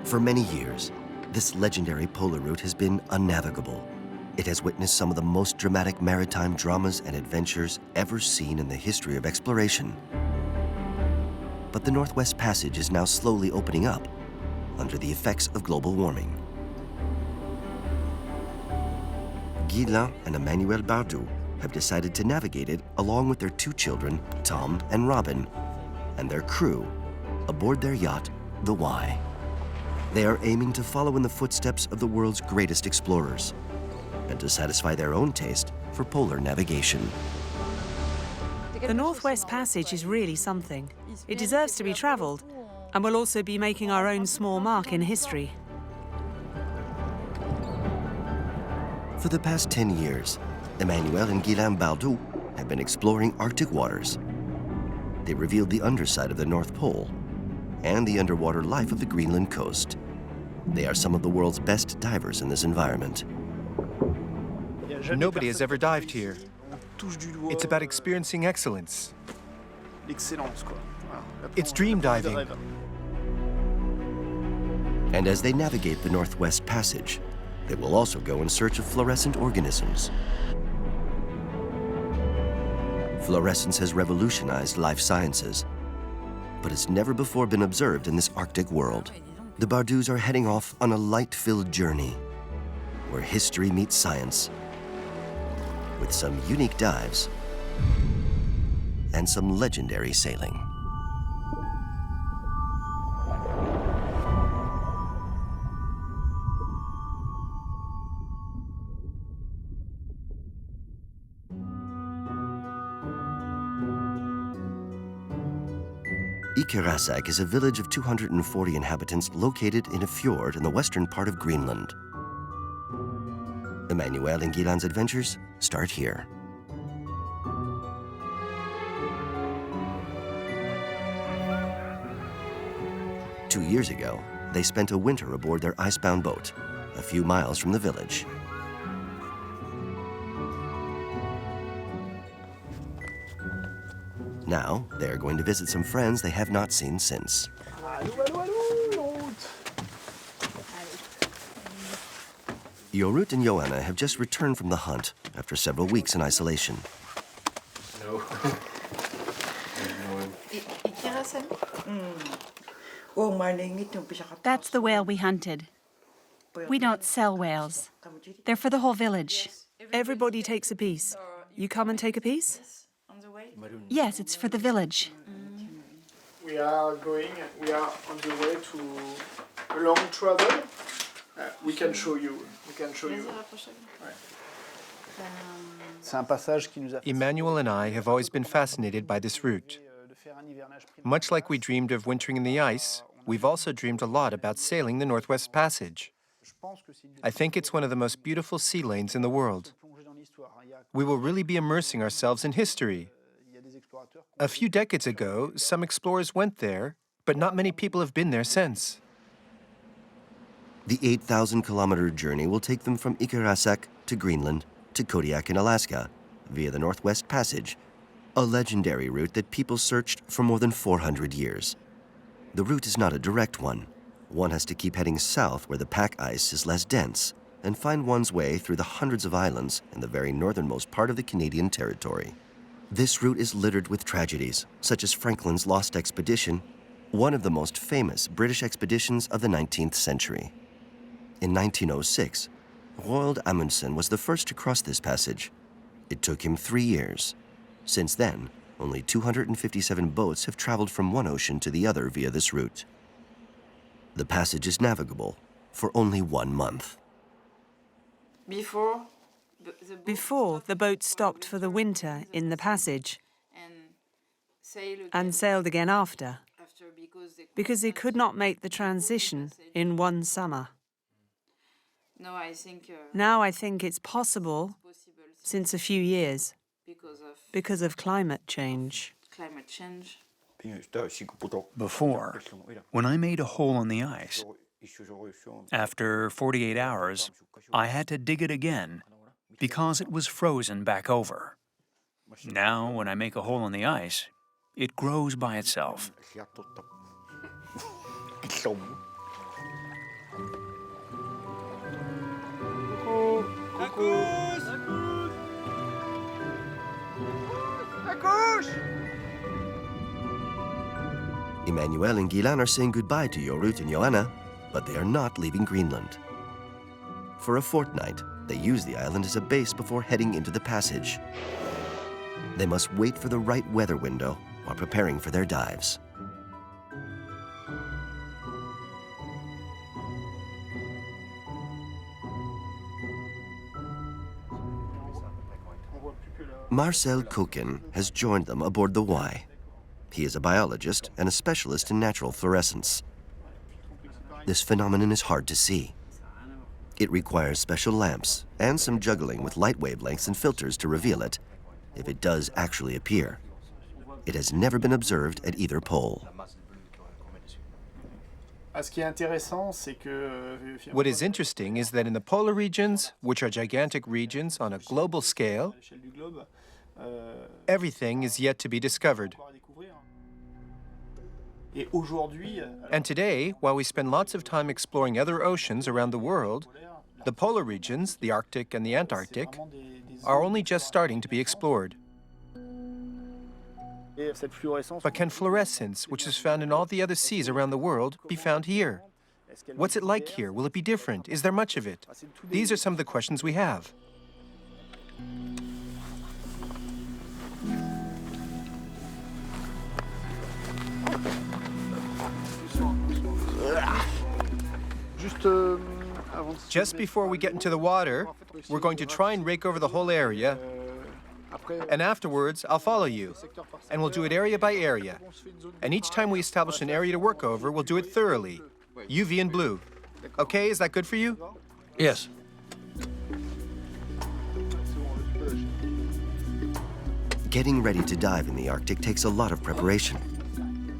For many years, this legendary polar route has been unnavigable. It has witnessed some of the most dramatic maritime dramas and adventures ever seen in the history of exploration. But the Northwest Passage is now slowly opening up under the effects of global warming. Ghislain and Emmanuelle Bardout have decided to navigate it along with their two children, Tom and Robin, and their crew aboard their yacht, the Y. They are aiming to follow in the footsteps of the world's greatest explorers and to satisfy their own taste for polar navigation. The Northwest Passage is really something. It deserves to be traveled, and we'll also be making our own small mark in history. For the past 10 years, Emmanuelle and Ghislain Bardout have been exploring Arctic waters. They revealed the underside of the North Pole and the underwater life of the Greenland coast. They are some of the world's best divers in this environment. Nobody has ever dived here. It's about experiencing excellence. It's dream diving. And as they navigate the Northwest Passage, they will also go in search of fluorescent organisms. Fluorescence has revolutionized life sciences, but it's never before been observed in this Arctic world. The Bardouts are heading off on a light-filled journey where history meets science, with some unique dives and some legendary sailing. Ikerasak is a village of 240 inhabitants located in a fjord in the western part of Greenland. Emmanuelle and Ghislain's adventures start here. Two years ago, they spent a winter aboard their icebound boat, a few miles from the village. Now, they are going to visit some friends they have not seen since. Jorut and Joanna have just returned from the hunt after several weeks in isolation. No. That's the whale we hunted. We don't sell whales. They're for the whole village. Everybody takes a piece. You come and take a piece? Yes, it's for the village. We are on the way to a long travel. We can show you. Emmanuelle and I have always been fascinated by this route. Much like we dreamed of wintering in the ice, we've also dreamed a lot about sailing the Northwest Passage. I think it's one of the most beautiful sea lanes in the world. We will really be immersing ourselves in history. A few decades ago, some explorers went there, but not many people have been there since. The 8,000-kilometer journey will take them from Ikerasak to Greenland to Kodiak in Alaska via the Northwest Passage, a legendary route that people searched for more than 400 years. The route is not a direct one. One has to keep heading south where the pack ice is less dense and find one's way through the hundreds of islands in the very northernmost part of the Canadian territory. This route is littered with tragedies, such as Franklin's Lost Expedition, one of the most famous British expeditions of the 19th century. In 1906, Roald Amundsen was the first to cross this passage. It took him 3 years. Since then, only 257 boats have traveled from one ocean to the other via this route. The passage is navigable for only 1 month. Before, the boat stopped for the winter in the passage and sailed again after, because they could not make the transition in one summer. Now I think it's possible since a few years, because of climate change. Before, when I made a hole in the ice, after 48 hours, I had to dig it again because it was frozen back over. Now, when I make a hole in the ice, it grows by itself. Emmanuelle and Ghislain are saying goodbye to Jorut and Johanna, but they are not leaving Greenland. For a fortnight, they use the island as a base before heading into the passage. They must wait for the right weather window while preparing for their dives. Marcel Koken has joined them aboard the Y. He is a biologist and a specialist in natural fluorescence. This phenomenon is hard to see. It requires special lamps and some juggling with light wavelengths and filters to reveal it, if it does actually appear. It has never been observed at either pole. What is interesting is that in the polar regions, which are gigantic regions on a global scale, everything is yet to be discovered. And today, while we spend lots of time exploring other oceans around the world, the polar regions, the Arctic and the Antarctic, are only just starting to be explored. But can fluorescence, which is found in all the other seas around the world, be found here? What's it like here? Will it be different? Is there much of it? These are some of the questions we have. Just before we get into the water, we're going to try and rake over the whole area, and afterwards I'll follow you, and we'll do it area by area. And each time we establish an area to work over, we'll do it thoroughly. UV and blue. Okay, is that good for you? Yes. Getting ready to dive in the Arctic takes a lot of preparation.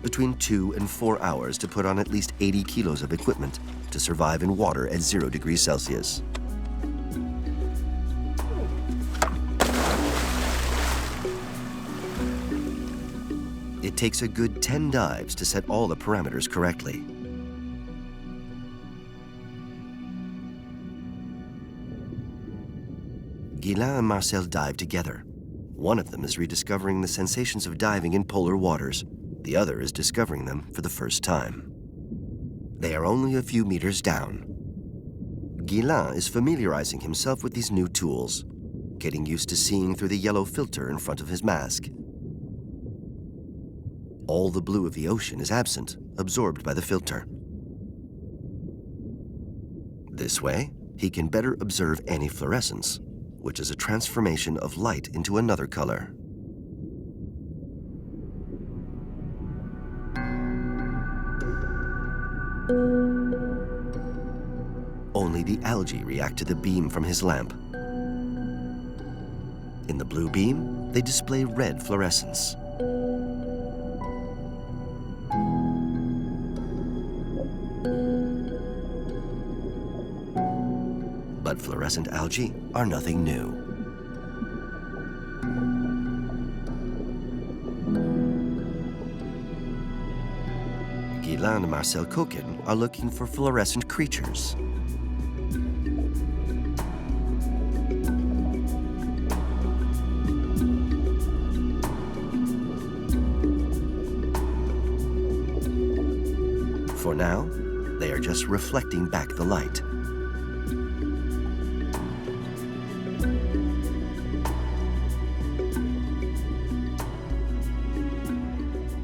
Between 2 and 4 hours to put on at least 80 kilos of equipment to survive in water at 0 degrees Celsius. It takes a good 10 dives to set all the parameters correctly. Ghislain and Marcel dive together. One of them is rediscovering the sensations of diving in polar waters. The other is discovering them for the first time. They are only a few meters down. Ghislain is familiarizing himself with these new tools, getting used to seeing through the yellow filter in front of his mask. All the blue of the ocean is absent, absorbed by the filter. This way, he can better observe anti-fluorescence, which is a transformation of light into another color. Only the algae react to the beam from his lamp. In the blue beam, they display red fluorescence. But fluorescent algae are nothing new. Ghislain and Marcel Koken are looking for fluorescent creatures. For now, they are just reflecting back the light.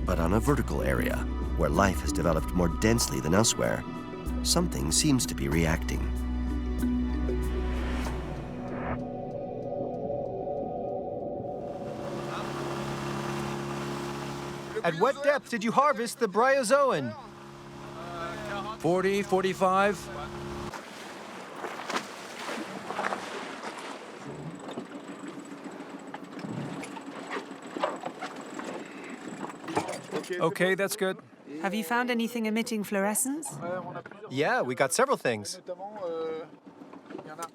But on a vertical area, where life has developed more densely than elsewhere, something seems to be reacting. At what depth did you harvest the bryozoan? 40, 45. Okay, that's good. Have you found anything emitting fluorescence? Yeah, we got several things.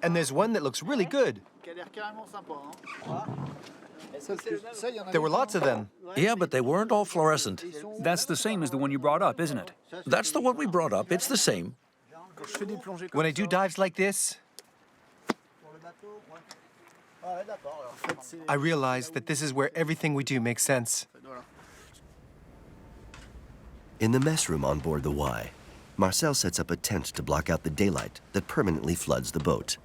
And there's one that looks really good. There were lots of them. Yeah, but they weren't all fluorescent. That's the same as the one you brought up, isn't it? That's the one we brought up. It's the same. When I do dives like this, I realize that this is where everything we do makes sense. In the mess room on board the Y, Marcel sets up a tent to block out the daylight that permanently floods the boat.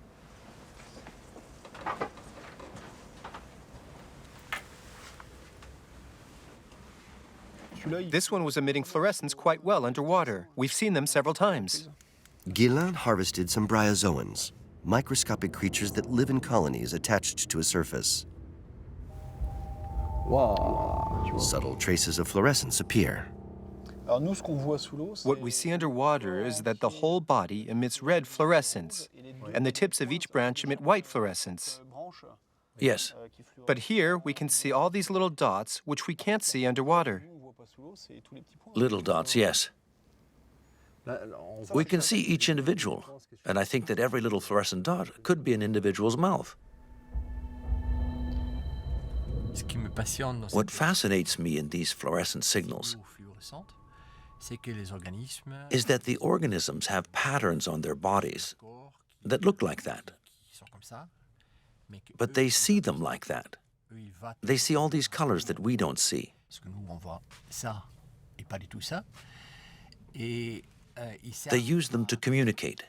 This one was emitting fluorescence quite well underwater. We've seen them several times. Ghislain harvested some bryozoans, microscopic creatures that live in colonies attached to a surface. Subtle traces of fluorescence appear. What we see underwater is that the whole body emits red fluorescence, and the tips of each branch emit white fluorescence. Yes. But here we can see all these little dots, which we can't see underwater. Little dots, yes. We can see each individual, and I think that every little fluorescent dot could be an individual's mouth. What fascinates me in these fluorescent signals is that the organisms have patterns on their bodies that look like that. But they see them like that. They see all these colors that we don't see. They use them to communicate.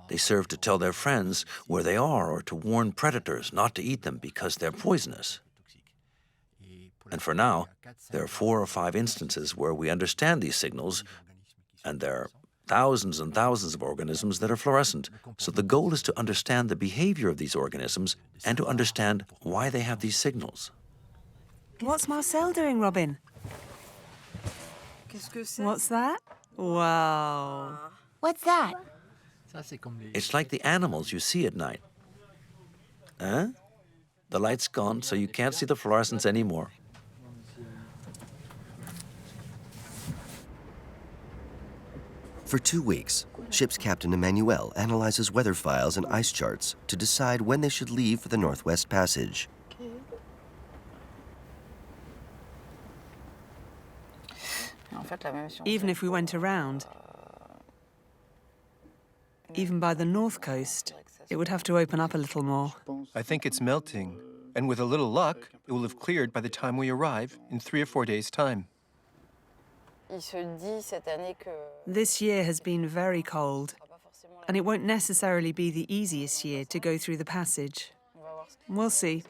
They serve to tell their friends where they are or to warn predators not to eat them because they're poisonous. And for now, there are 4 or 5 instances where we understand these signals, and there are thousands and thousands of organisms that are fluorescent. So the goal is to understand the behavior of these organisms and to understand why they have these signals. What's Marcel doing, Robin? What's that? Wow. What's that? It's like the animals you see at night. Huh? The light's gone, so you can't see the fluorescence anymore. For 2 weeks, ship's captain Emmanuelle analyzes weather files and ice charts to decide when they should leave for the Northwest Passage. Even if we went around, even by the north coast, it would have to open up a little more. I think it's melting, and with a little luck, it will have cleared by the time we arrive in 3 or 4 days' time. This year has been very cold, and it won't necessarily be the easiest year to go through the passage. We'll see.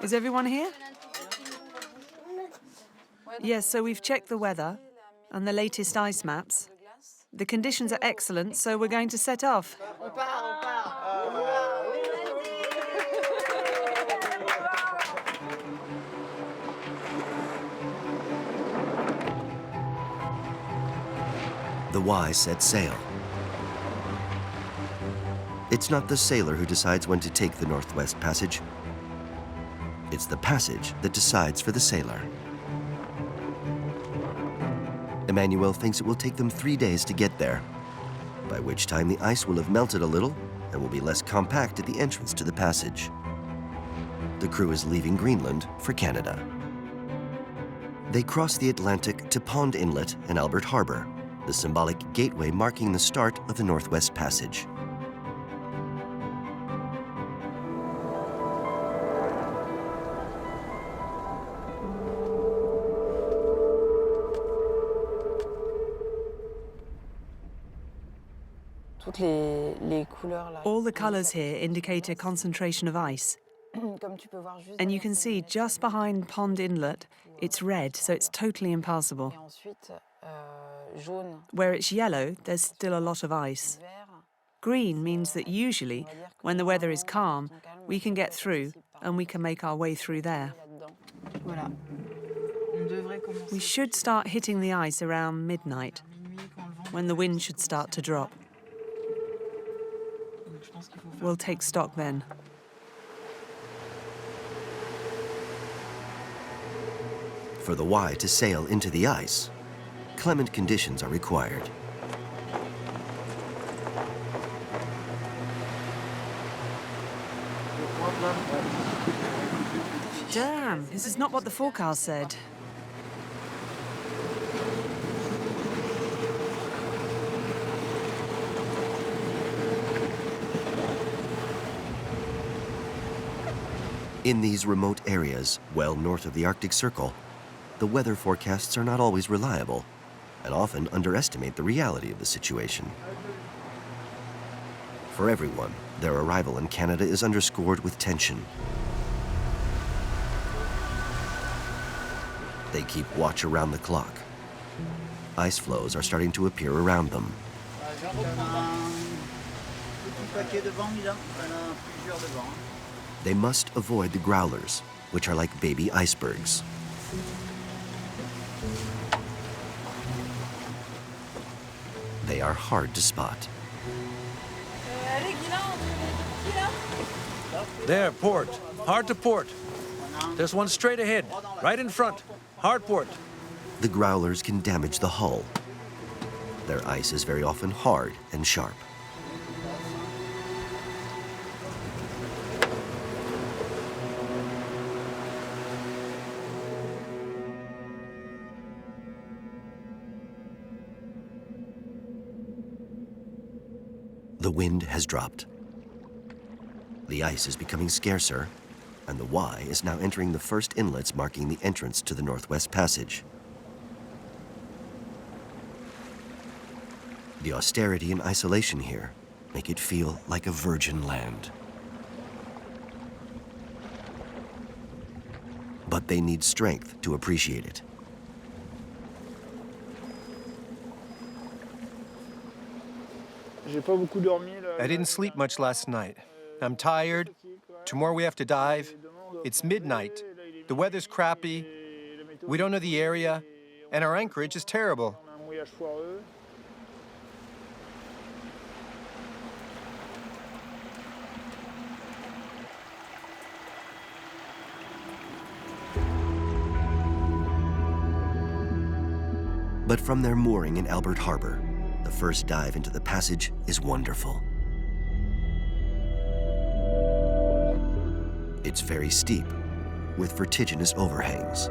Is everyone here? Yes, so we've checked the weather and the latest ice maps. The conditions are excellent, so we're going to set off. The Y sets sail. It's not the sailor who decides when to take the Northwest Passage. It's the passage that decides for the sailor. Emmanuelle thinks it will take them 3 days to get there, by which time the ice will have melted a little and will be less compact at the entrance to the passage. The crew is leaving Greenland for Canada. They cross the Atlantic to Pond Inlet and Albert Harbor, the symbolic gateway marking the start of the Northwest Passage. All the colors here indicate a concentration of ice. And you can see just behind Pond Inlet, it's red, so it's totally impassable. Where it's yellow, there's still a lot of ice. Green means that usually, when the weather is calm, we can get through and we can make our way through there. We should start hitting the ice around midnight, when the wind should start to drop. We'll take stock then. For the Y to sail into the ice, clement conditions are required. Damn, this is not what the forecast said. In these remote areas, well north of the Arctic Circle, the weather forecasts are not always reliable and often underestimate the reality of the situation. For everyone, their arrival in Canada is underscored with tension. They keep watch around the clock. Ice floes are starting to appear around them. They must avoid the growlers, which are like baby icebergs. They are hard to spot. There, port. Hard to port. There's one straight ahead, right in front. Hard port. The growlers can damage the hull. Their ice is very often hard and sharp. The wind has dropped. The ice is becoming scarcer, and the Y is now entering the first inlets marking the entrance to the Northwest Passage. The austerity and isolation here make it feel like a virgin land. But they need strength to appreciate it. I didn't sleep much last night. I'm tired. Tomorrow we have to dive. It's midnight. The weather's crappy. We don't know the area. And our anchorage is terrible. But from their mooring in Albert Harbor, the first dive into the passage is wonderful. It's very steep, with vertiginous overhangs.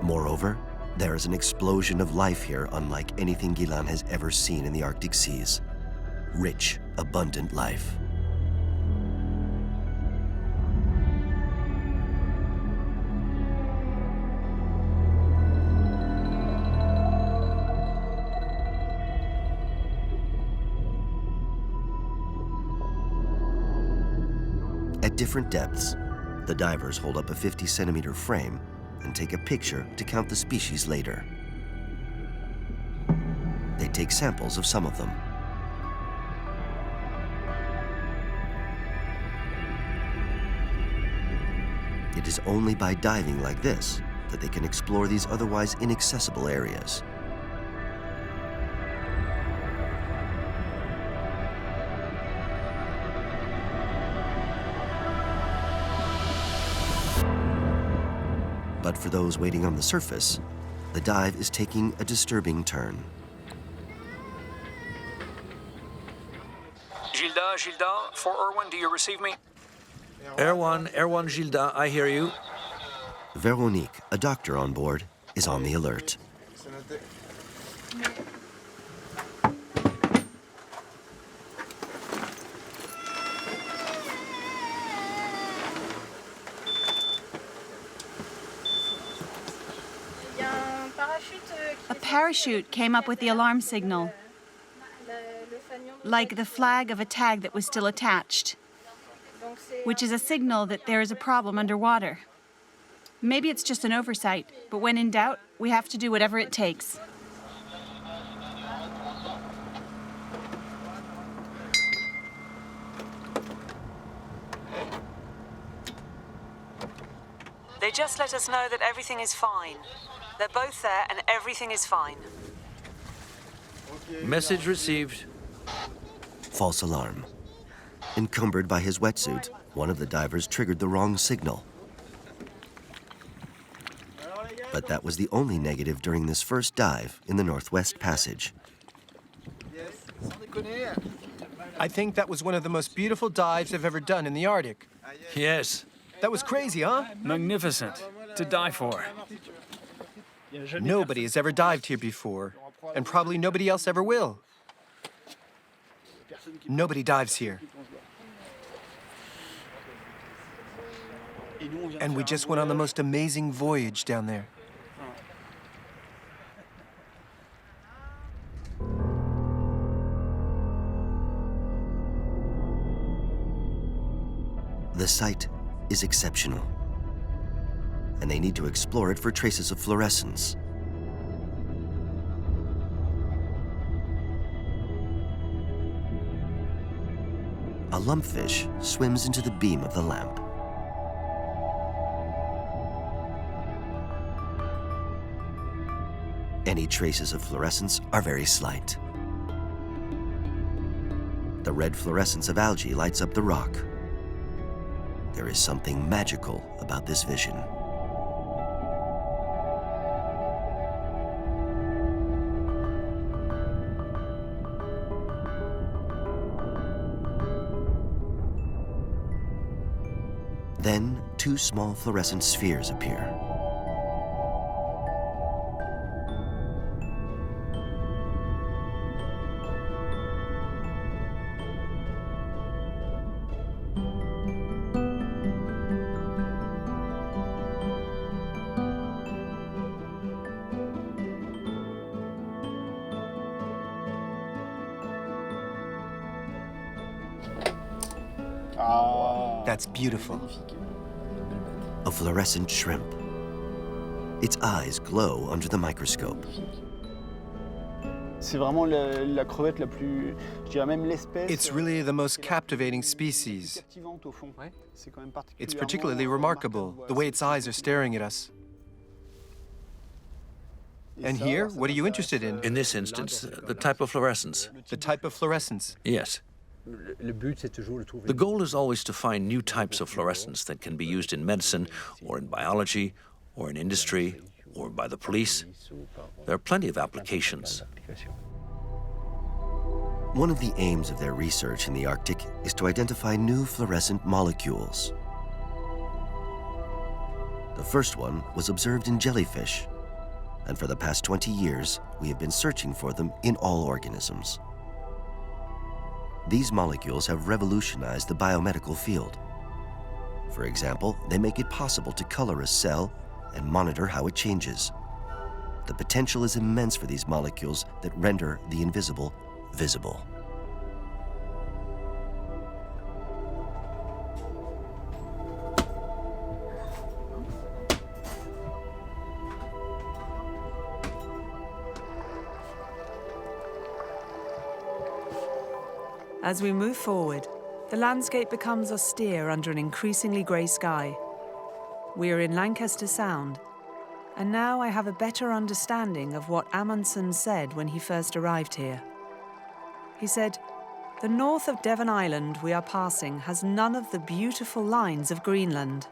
Moreover, there is an explosion of life here unlike anything Ghislain has ever seen in the Arctic seas. Rich, abundant life. At different depths, the divers hold up a 50-centimeter frame and take a picture to count the species later. They take samples of some of them. It is only by diving like this that they can explore these otherwise inaccessible areas. But for those waiting on the surface, the dive is taking a disturbing turn. Gilda, for Erwan, do you receive me? Erwan, Gilda, I hear you. Veronique, a doctor on board, is on the alert. A parachute came up with the alarm signal, like the flag of a tag that was still attached, which is a signal that there is a problem underwater. Maybe it's just an oversight, but when in doubt, we have to do whatever it takes. They just let us know that everything is fine. They're both there and everything is fine. Message received. False alarm. Encumbered by his wetsuit, one of the divers triggered the wrong signal. But that was the only negative during this first dive in the Northwest Passage. I think that was one of the most beautiful dives I've ever done in the Arctic. Yes. That was crazy, huh? Magnificent. To die for. Nobody has ever dived here before. and probably nobody else ever will. Nobody dives here. And we just went on the most amazing voyage down there. The site is exceptional, and they need to explore it for traces of fluorescence. A lumpfish swims into the beam of the lamp. Any traces of fluorescence are very slight. The red fluorescence of algae lights up the rock. There is something magical about this vision. Then, two small fluorescent spheres appear. That's beautiful. A fluorescent shrimp. Its eyes glow under the microscope. C'est vraiment la crevette la plus, je dirais même l'espèce. It's really the most captivating species. It's particularly remarkable, the way its eyes are staring at us. And here, what are you interested in? In this instance, the type of fluorescence. The type of fluorescence. Yes. The goal is always to find new types of fluorescence that can be used in medicine, or in biology, or in industry, or by the police. There are plenty of applications. One of the aims of their research in the Arctic is to identify new fluorescent molecules. The first one was observed in jellyfish, and for the past 20 years, we have been searching for them in all organisms. These molecules have revolutionized the biomedical field. For example, they make it possible to color a cell and monitor how it changes. The potential is immense for these molecules that render the invisible visible. As we move forward, the landscape becomes austere under an increasingly grey sky. We are in Lancaster Sound, and now I have a better understanding of what Amundsen said when he first arrived here. He said, "The north of Devon Island we are passing has none of the beautiful lines of Greenland.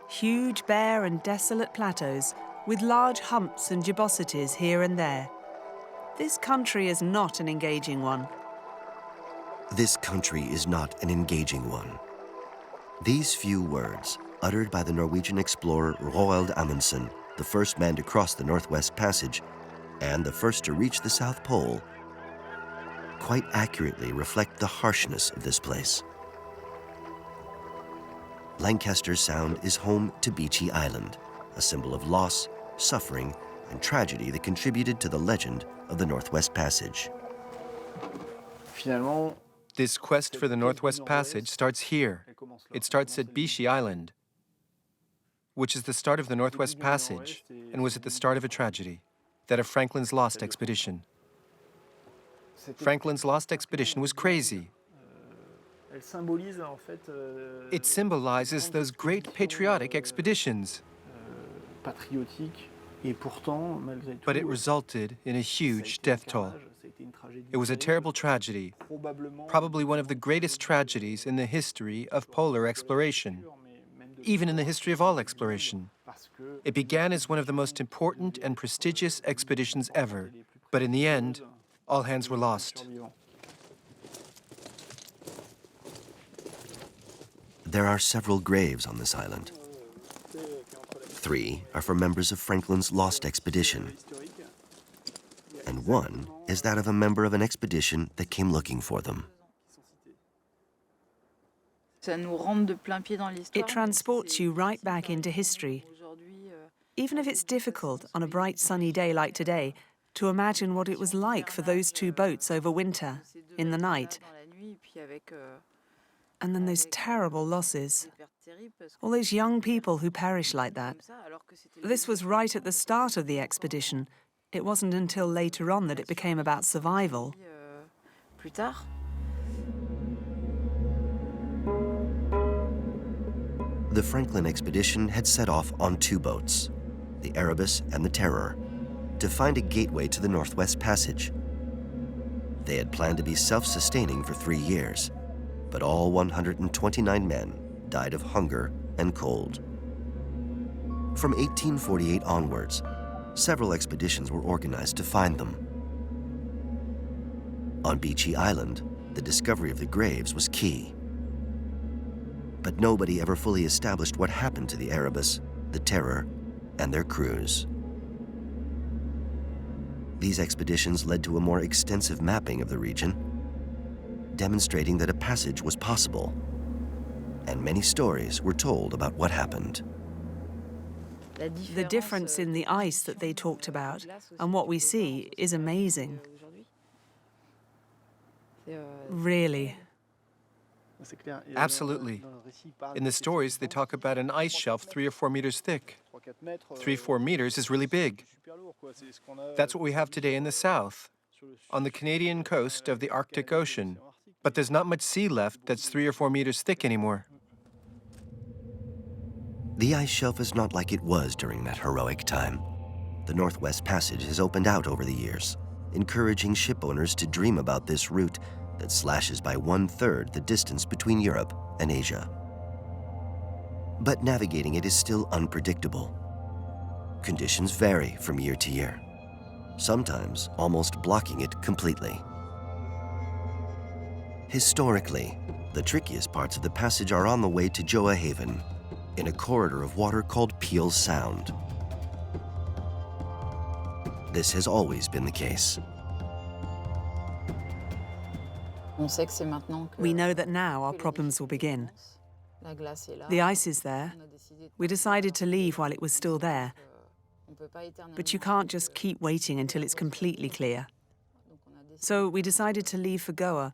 Huge, bare and desolate plateaus with large humps and gibbosities here and there. This country is not an engaging one." This country is not an engaging one. These few words, uttered by the Norwegian explorer Roald Amundsen, the first man to cross the Northwest Passage and the first to reach the South Pole, quite accurately reflect the harshness of this place. Lancaster Sound is home to Beechy Island, a symbol of loss, suffering, and tragedy that contributed to the legend of the Northwest Passage. Finalement, This quest for the Northwest Passage starts here. It starts at Beechy Island, which is the start of the Northwest Passage and was at the start of a tragedy, that of Franklin's lost expedition. Franklin's lost expedition was crazy. It symbolizes those great patriotic expeditions. But it resulted in a huge death toll. It was a terrible tragedy, probably one of the greatest tragedies in the history of polar exploration, even in the history of all exploration. It began as one of the most important and prestigious expeditions ever, but in the end, all hands were lost. There are several graves on this island. 3 are for members of Franklin's lost expedition, and one is that of a member of an expedition that came looking for them. It transports you right back into history, even if it's difficult on a bright sunny day like today to imagine what it was like for those two boats over winter, in the night. And then those terrible losses. All those young people who perished like that. This was right at the start of the expedition. It wasn't until later on that it became about survival. The Franklin expedition had set off on two boats, the Erebus and the Terror, to find a gateway to the Northwest Passage. They had planned to be self-sustaining for 3 years, but all 129 men died of hunger and cold. From 1848 onwards, several expeditions were organized to find them. On Beechey Island, the discovery of the graves was key. But nobody ever fully established what happened to the Erebus, the Terror, and their crews. These expeditions led to a more extensive mapping of the region, demonstrating that a passage was possible, and many stories were told about what happened. The difference in the ice that they talked about and what we see is amazing. Really. Absolutely. In the stories, they talk about an ice shelf 3 or 4 meters thick. 3-4 meters is really big. That's what we have today in the south, on the Canadian coast of the Arctic Ocean. But there's not much sea left that's 3 or 4 meters thick anymore. The ice shelf is not like it was during that heroic time. The Northwest Passage has opened out over the years, encouraging ship owners to dream about this route that slashes by 1/3 the distance between Europe and Asia. But navigating it is still unpredictable. Conditions vary from year to year, sometimes almost blocking it completely. Historically, the trickiest parts of the passage are on the way to Gjoa Haven, in a corridor of water called Peel Sound. This has always been the case. We know that now our problems will begin. The ice is there. We decided to leave while it was still there. But you can't just keep waiting until it's completely clear. So we decided to leave for Gjoa,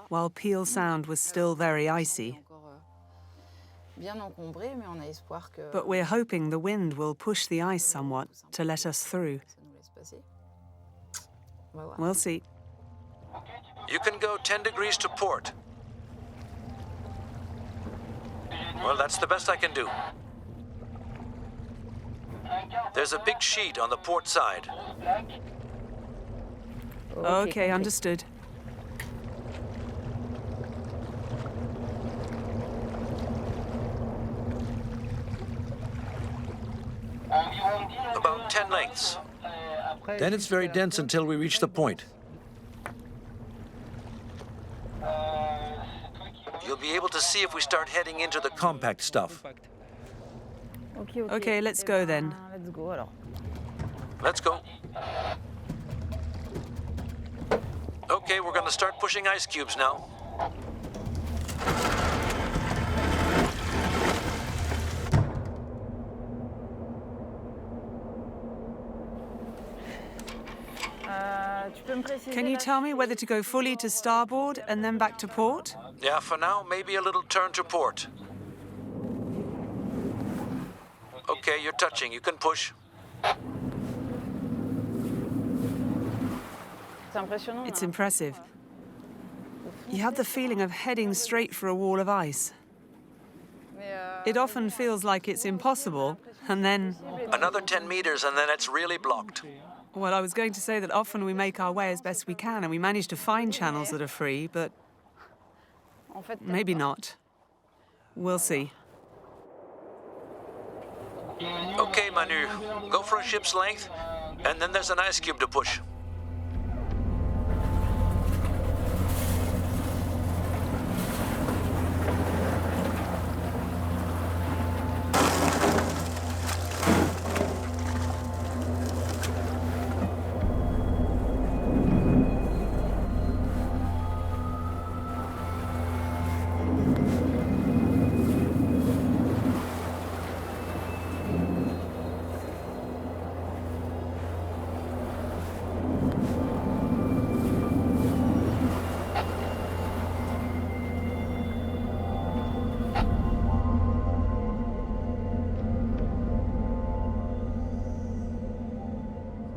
while Peel Sound was still very icy. But we're hoping the wind will push the ice somewhat to let us through. We'll see. You can go 10 degrees to port. Well, that's the best I can do. There's a big sheet on the port side. Okay, understood. About 10 lengths. Then it's very dense until we reach the point. You'll be able to see if we start heading into the compact stuff. Okay, let's go then. Let's go. Okay, we're going to start pushing ice cubes now. Can you tell me whether to go fully to starboard and then back to port? Yeah, for now, maybe a little turn to port. Okay, you're touching. You can push. It's impressive. You have the feeling of heading straight for a wall of ice. It often feels like it's impossible, and then... Another 10 meters, and then it's really blocked. Well, I was going to say that often we make our way as best we can, and we manage to find channels that are free, but maybe not. We'll see. Okay, Manu, go for a ship's length, and then there's an ice cube to push.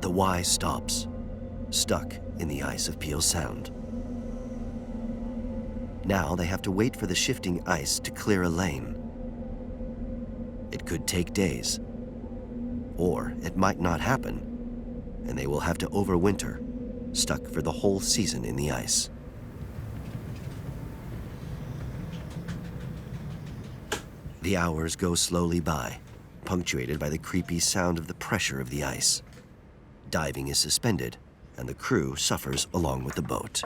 The Y stops, stuck in the ice of Peel Sound. Now they have to wait for the shifting ice to clear a lane. It could take days, or it might not happen, and they will have to overwinter, stuck for the whole season in the ice. The hours go slowly by, punctuated by the creepy sound of the pressure of the ice. Diving is suspended, and the crew suffers along with the boat.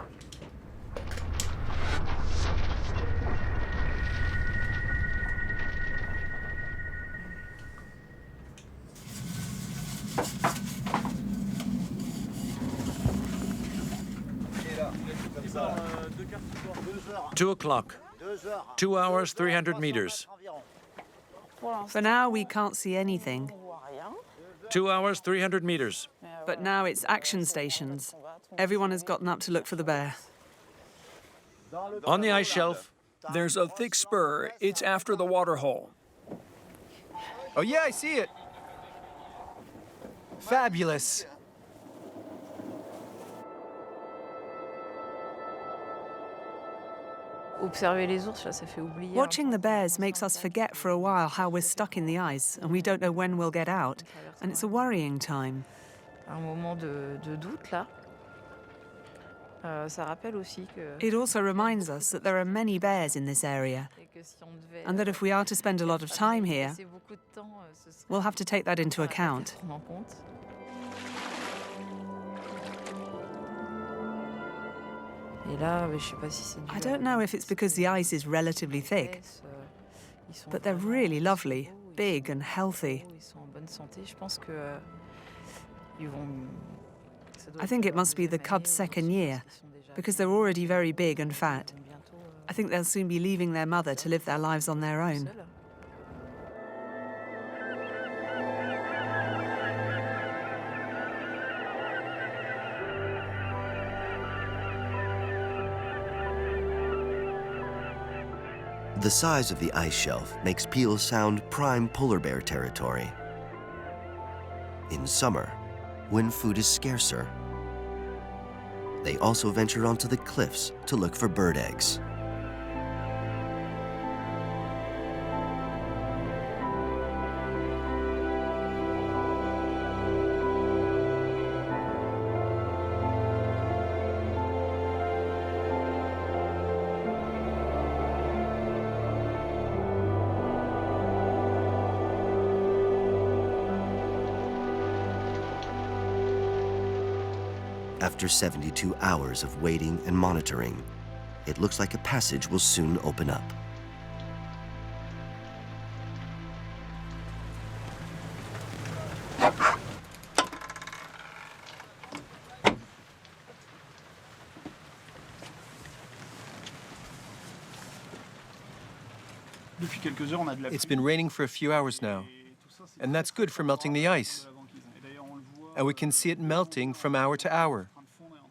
Two o'clock. 2 hours, 300 meters. For now, we can't see anything. 2 hours, 300 meters. But now it's action stations. Everyone has gotten up to look for the bear. On the ice shelf. There's a thick spur. It's after the water hole. Oh yeah, I see it. Fabulous. Watching the bears makes us forget for a while how we're stuck in the ice and we don't know when we'll get out. And it's a worrying time. It also reminds us that there are many bears in this area, and that if we are to spend a lot of time here, we'll have to take that into account. I don't know if it's because the ice is relatively thick, but they're really lovely, big and healthy. I think it must be the cubs' second year, because they're already very big and fat. I think they'll soon be leaving their mother to live their lives on their own. The size of the ice shelf makes Peel Sound prime polar bear territory. In summer, when food is scarcer, they also venture onto the cliffs to look for bird eggs. After 72 hours of waiting and monitoring, it looks like a passage will soon open up. It's been raining for a few hours now, and that's good for melting the ice. And we can see it melting from hour to hour.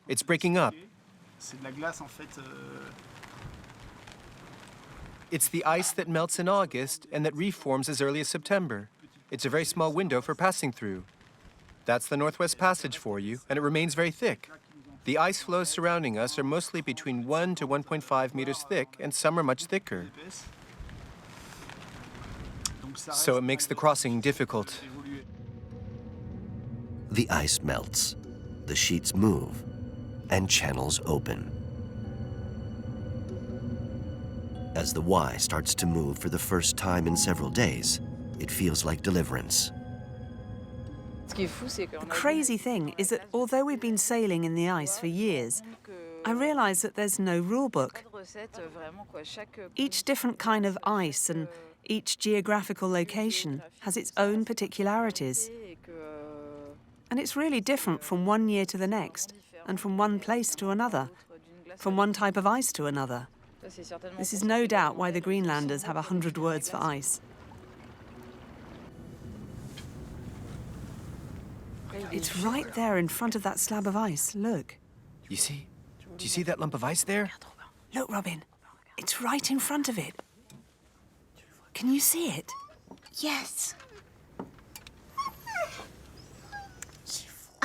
It's breaking up. It's the ice that melts in August and that reforms as early as September. It's a very small window for passing through. That's the Northwest Passage for you, and it remains very thick. The ice floes surrounding us are mostly between 1 to 1.5 meters thick, and some are much thicker. So it makes the crossing difficult. The ice melts, the sheets move, and channels open. As the Y starts to move for the first time in several days, it feels like deliverance. The crazy thing is that although we've been sailing in the ice for years, I realize that there's no rule book. Each different kind of ice and each geographical location has its own particularities. And it's really different from one year to the next, and from one place to another, from one type of ice to another. This is no doubt why the Greenlanders have 100 words for ice. It's right there in front of that slab of ice, look. You see? Do you see that lump of ice there? Look, Robin, it's right in front of it. Can you see it? Yes.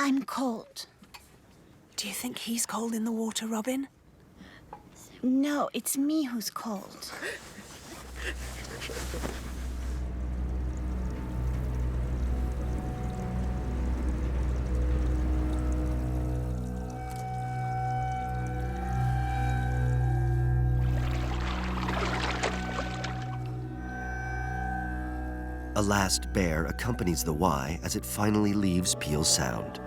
I'm cold. Do you think he's cold in the water, Robin? No, it's me who's cold. A last bear accompanies the Y as it finally leaves Peel Sound.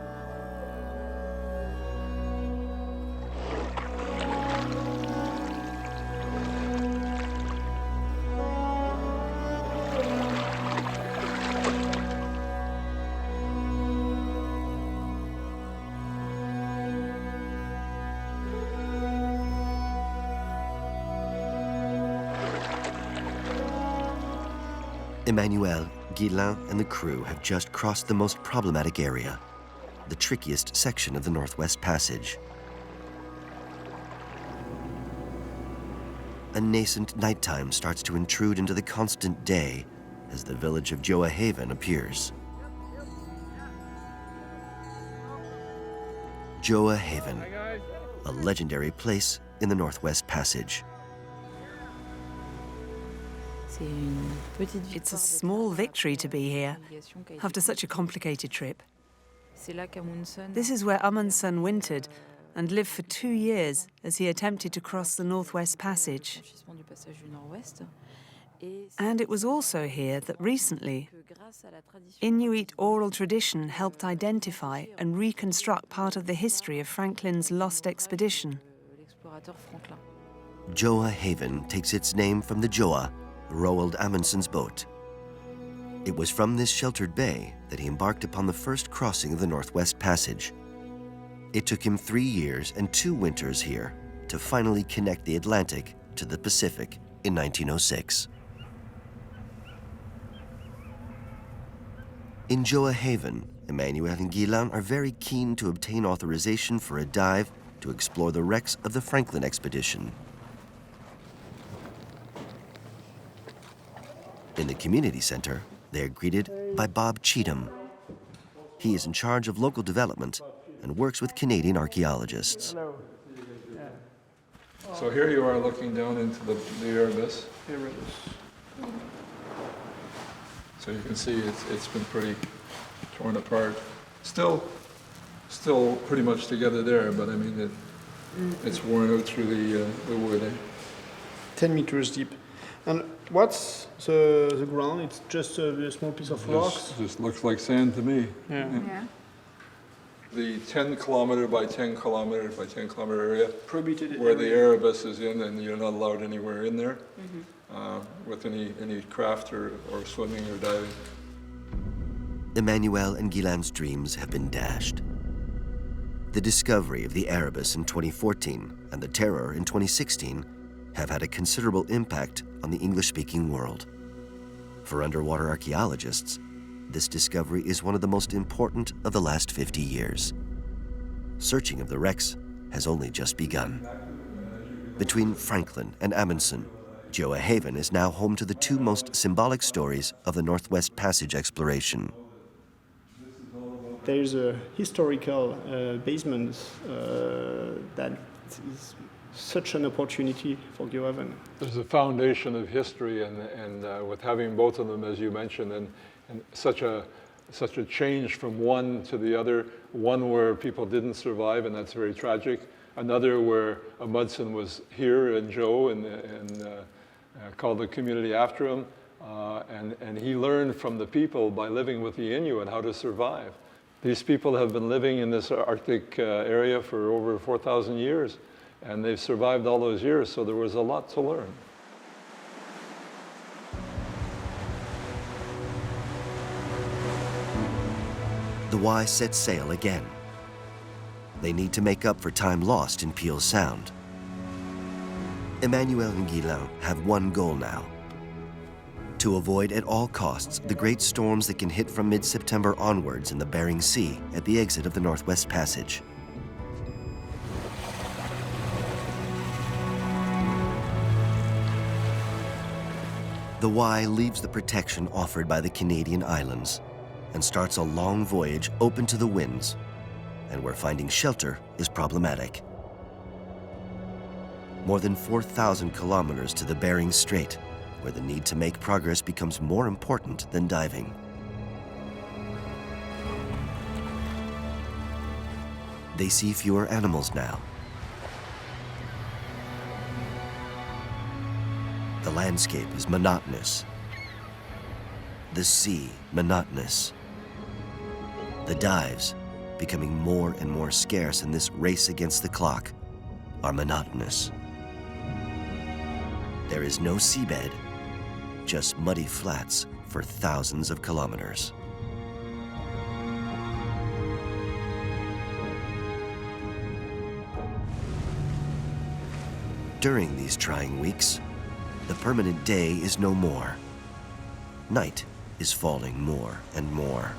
Emmanuelle, Ghislain, and the crew have just crossed the most problematic area, the trickiest section of the Northwest Passage. A nascent nighttime starts to intrude into the constant day as the village of Gjoa Haven appears. Gjoa Haven, a legendary place in the Northwest Passage. It's a small victory to be here after such a complicated trip. This is where Amundsen wintered and lived for 2 years as he attempted to cross the Northwest Passage. And it was also here that recently, Inuit oral tradition helped identify and reconstruct part of the history of Franklin's lost expedition. Gjoa Haven takes its name from the Gjoa, Roald Amundsen's boat. It was from this sheltered bay that he embarked upon the first crossing of the Northwest Passage. It took him 3 years and 2 winters here to finally connect the Atlantic to the Pacific in 1906. In Gjoa Haven, Emmanuelle and Ghislain are very keen to obtain authorization for a dive to explore the wrecks of the Franklin expedition. In the community center, they are greeted by Bob Cheatham. He is in charge of local development and works with Canadian archaeologists. Hello. So here you are looking down into the Erebus. So you can see it's been pretty torn apart. Still pretty much together there, but I mean it's worn out through the wood. 10 meters deep. And what's the ground? It's just a small piece of rocks? Just looks like sand to me. Yeah. The 10 kilometer by 10 kilometer by 10 kilometer area Prohibited where the area. Erebus is in, and you're not allowed anywhere in there with any craft or swimming or diving. Emmanuelle and Ghislain's dreams have been dashed. The discovery of the Erebus in 2014 and the Terror in 2016 have had a considerable impact on the English-speaking world. For underwater archaeologists, this discovery is one of the most important of the last 50 years. Searching of the wrecks has only just begun. Between Franklin and Amundsen, Gjoa Haven is now home to the 2 most symbolic stories of the Northwest Passage exploration. There's a historical basement that is such an opportunity for Gjoa Haven. There's a foundation of history, and with having both of them, as you mentioned, and such a change from one to the other, one where people didn't survive, and that's very tragic. Another where Amundsen was here in Gjoa and called the community after him, and he learned from the people by living with the Inuit how to survive. These people have been living in this Arctic area for over 4,000 years, and they've survived all those years, so there was a lot to learn. The Y set sail again. They need to make up for time lost in Peel Sound. Emmanuelle and Ghislain have one goal now: to avoid at all costs the great storms that can hit from mid-September onwards in the Bering Sea at the exit of the Northwest Passage. The Y leaves the protection offered by the Canadian islands and starts a long voyage open to the winds and where finding shelter is problematic. More than 4,000 kilometers to the Bering Strait, where the need to make progress becomes more important than diving. They see fewer animals now. The landscape is monotonous. The sea monotonous. The dives, becoming more and more scarce in this race against the clock, are monotonous. There is no seabed, just muddy flats for thousands of kilometers. During these trying weeks, the permanent day is no more. Night is falling more and more.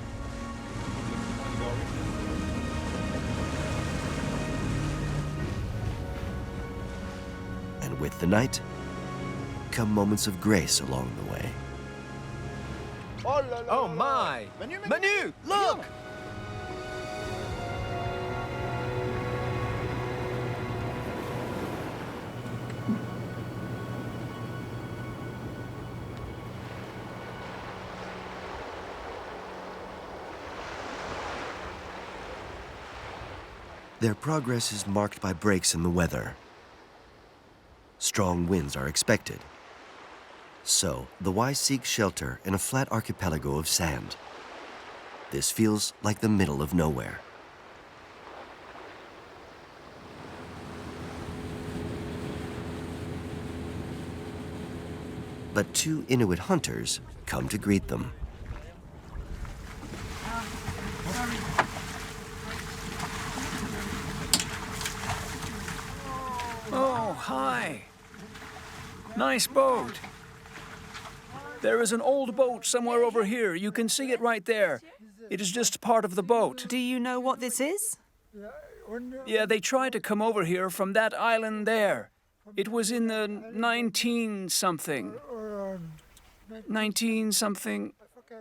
And with the night, come moments of grace along the way. Oh my! Manu, look! Their progress is marked by breaks in the weather. Strong winds are expected. So, the Y seek shelter in a flat archipelago of sand. This feels like the middle of nowhere. But two Inuit hunters come to greet them. Oh, hi. Nice boat. There is an old boat somewhere over here. You can see it right there. It is just part of the boat. Do you know what this is? Yeah, they tried to come over here from that island there. It was in the 19-something. 19-something.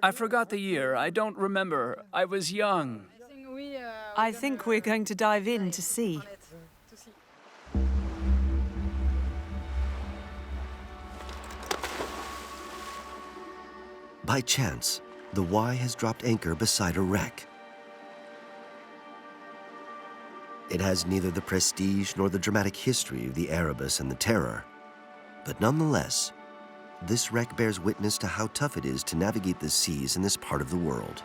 I forgot the year. I don't remember. I was young. I think we're going to dive in to see. By chance, the Y has dropped anchor beside a wreck. It has neither the prestige nor the dramatic history of the Erebus and the Terror. But nonetheless, this wreck bears witness to how tough it is to navigate the seas in this part of the world.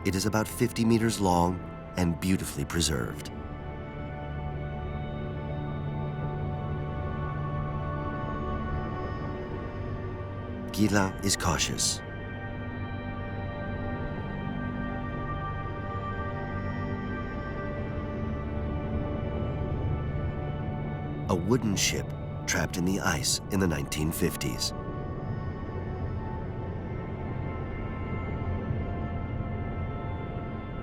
It is about 50 meters long and beautifully preserved. Ghislain is cautious. A wooden ship trapped in the ice in the 1950s.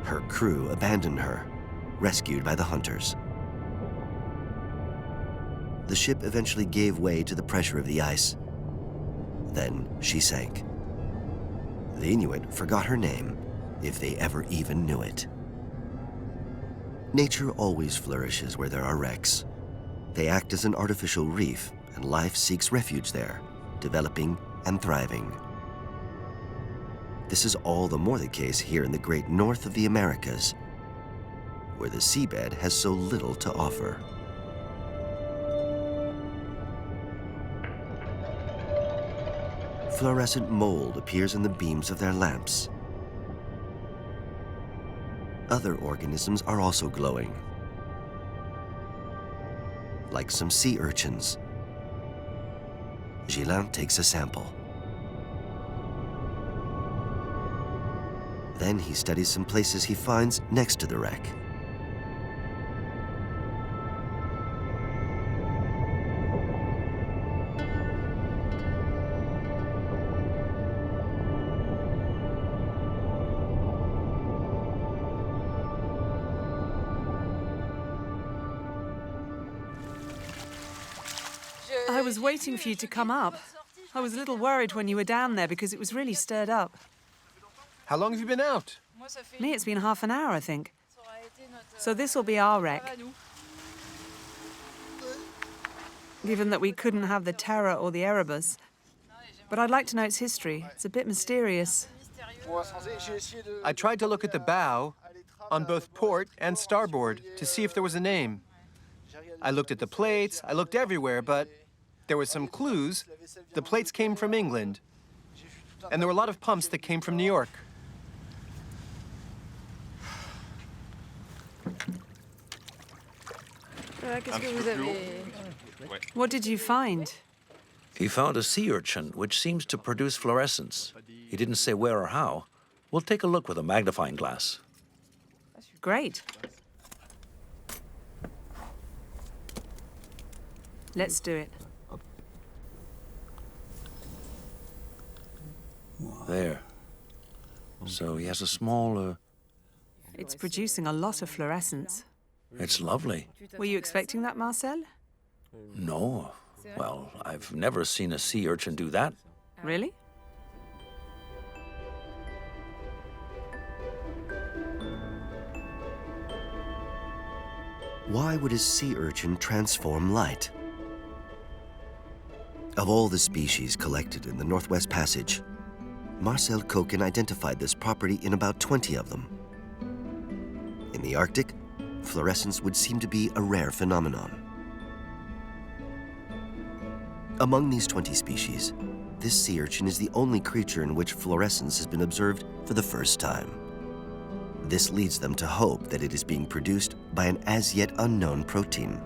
Her crew abandoned her, rescued by the hunters. The ship eventually gave way to the pressure of the ice. Then she sank. The Inuit forgot her name, if they ever even knew it. Nature always flourishes where there are wrecks. They act as an artificial reef, and life seeks refuge there, developing and thriving. This is all the more the case here in the great north of the Americas, where the seabed has so little to offer. Fluorescent mold appears in the beams of their lamps. Other organisms are also glowing, like some sea urchins. Ghislain takes a sample. Then he studies some places he finds next to the wreck. I was waiting for you to come up. I was a little worried when you were down there because it was really stirred up. How long have you been out? Me, it's been half an hour, I think. So this will be our wreck. Given that we couldn't have the Terror or the Erebus. But I'd like to know its history. It's a bit mysterious. I tried to look at the bow on both port and starboard to see if there was a name. I looked at the plates, I looked everywhere, but there were some clues. The plates came from England, and there were a lot of pumps that came from New York. What did you find? He found a sea urchin which seems to produce fluorescence. He didn't say where or how. We'll take a look with a magnifying glass. Great. Let's do it. There. So he has a small, It's producing a lot of fluorescence. It's lovely. Were you expecting that, Marcel? No. Well, I've never seen a sea urchin do that. Really? Why would a sea urchin transform light? Of all the species collected in the Northwest Passage, Marcel Koken identified this property in about 20 of them. In the Arctic, fluorescence would seem to be a rare phenomenon. Among these 20 species, this sea urchin is the only creature in which fluorescence has been observed for the first time. This leads them to hope that it is being produced by an as yet unknown protein.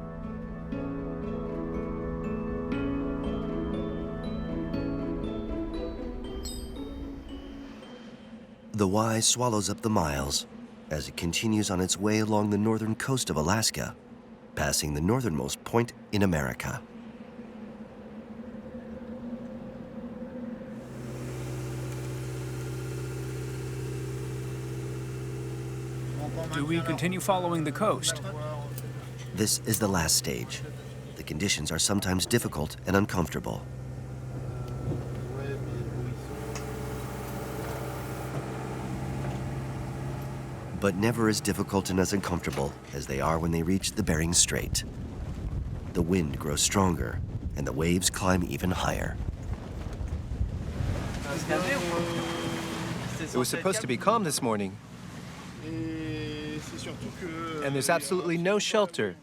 The Y swallows up the miles as it continues on its way along the northern coast of Alaska, passing the northernmost point in America. Do we continue following the coast? This is the last stage. The conditions are sometimes difficult and uncomfortable. But never as difficult and as uncomfortable as they are when they reach the Bering Strait. The wind grows stronger, and the waves climb even higher. It was supposed to be calm this morning, and there's absolutely no shelter.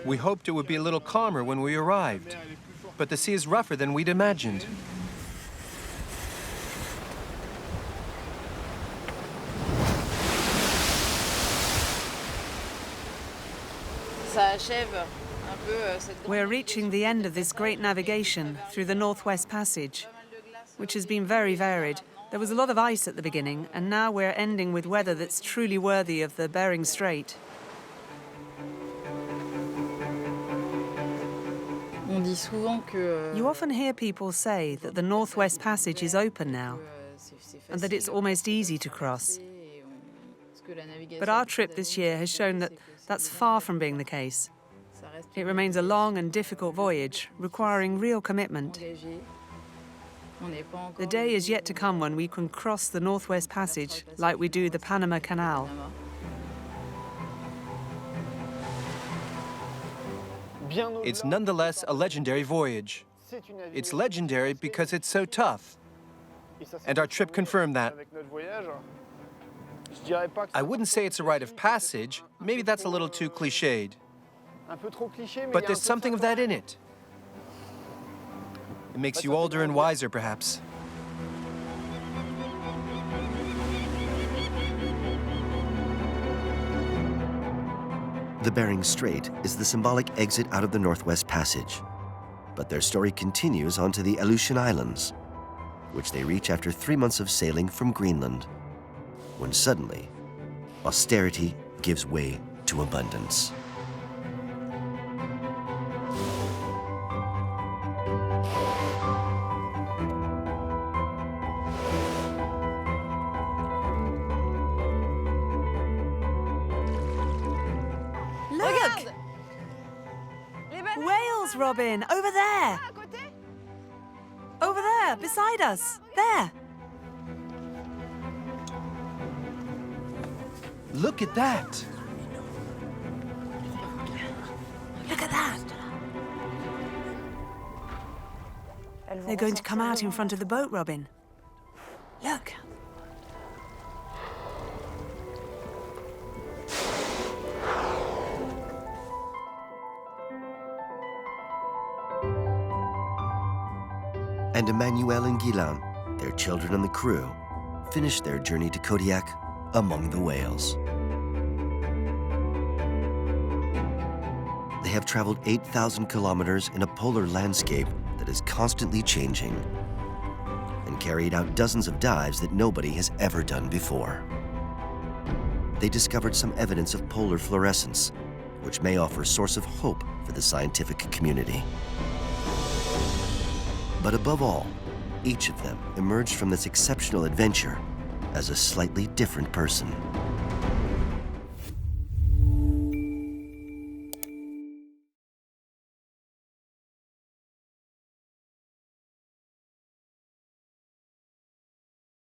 We hoped it would be a little calmer when we arrived, but the sea is rougher than we'd imagined. We're reaching the end of this great navigation through the Northwest Passage, which has been very varied. There was a lot of ice at the beginning, and now we're ending with weather that's truly worthy of the Bering Strait. You often hear people say that the Northwest Passage is open now, and that it's almost easy to cross. But our trip this year has shown that that's far from being the case. It remains a long and difficult voyage, requiring real commitment. The day is yet to come when we can cross the Northwest Passage like we do the Panama Canal. It's nonetheless a legendary voyage. It's legendary because it's so tough, and our trip confirmed that. I wouldn't say it's a rite of passage. Maybe that's a little too cliched. But there's something of that in it. It makes you older and wiser, perhaps. The Bering Strait is the symbolic exit out of the Northwest Passage. But their story continues onto the Aleutian Islands, which they reach after 3 months of sailing from Greenland, when suddenly, austerity gives way to abundance. Look! Whales, Robin! Over there! Over there, beside us! There! Look at that! Look at that! They're going to come out in front of the boat, Robin. Look. And Emmanuelle and Ghislain, their children and the crew, finished their journey to Kodiak among the whales. They have traveled 8,000 kilometers in a polar landscape that is constantly changing, and carried out dozens of dives that nobody has ever done before. They discovered some evidence of polar fluorescence, which may offer a source of hope for the scientific community. But above all, each of them emerged from this exceptional adventure as a slightly different person.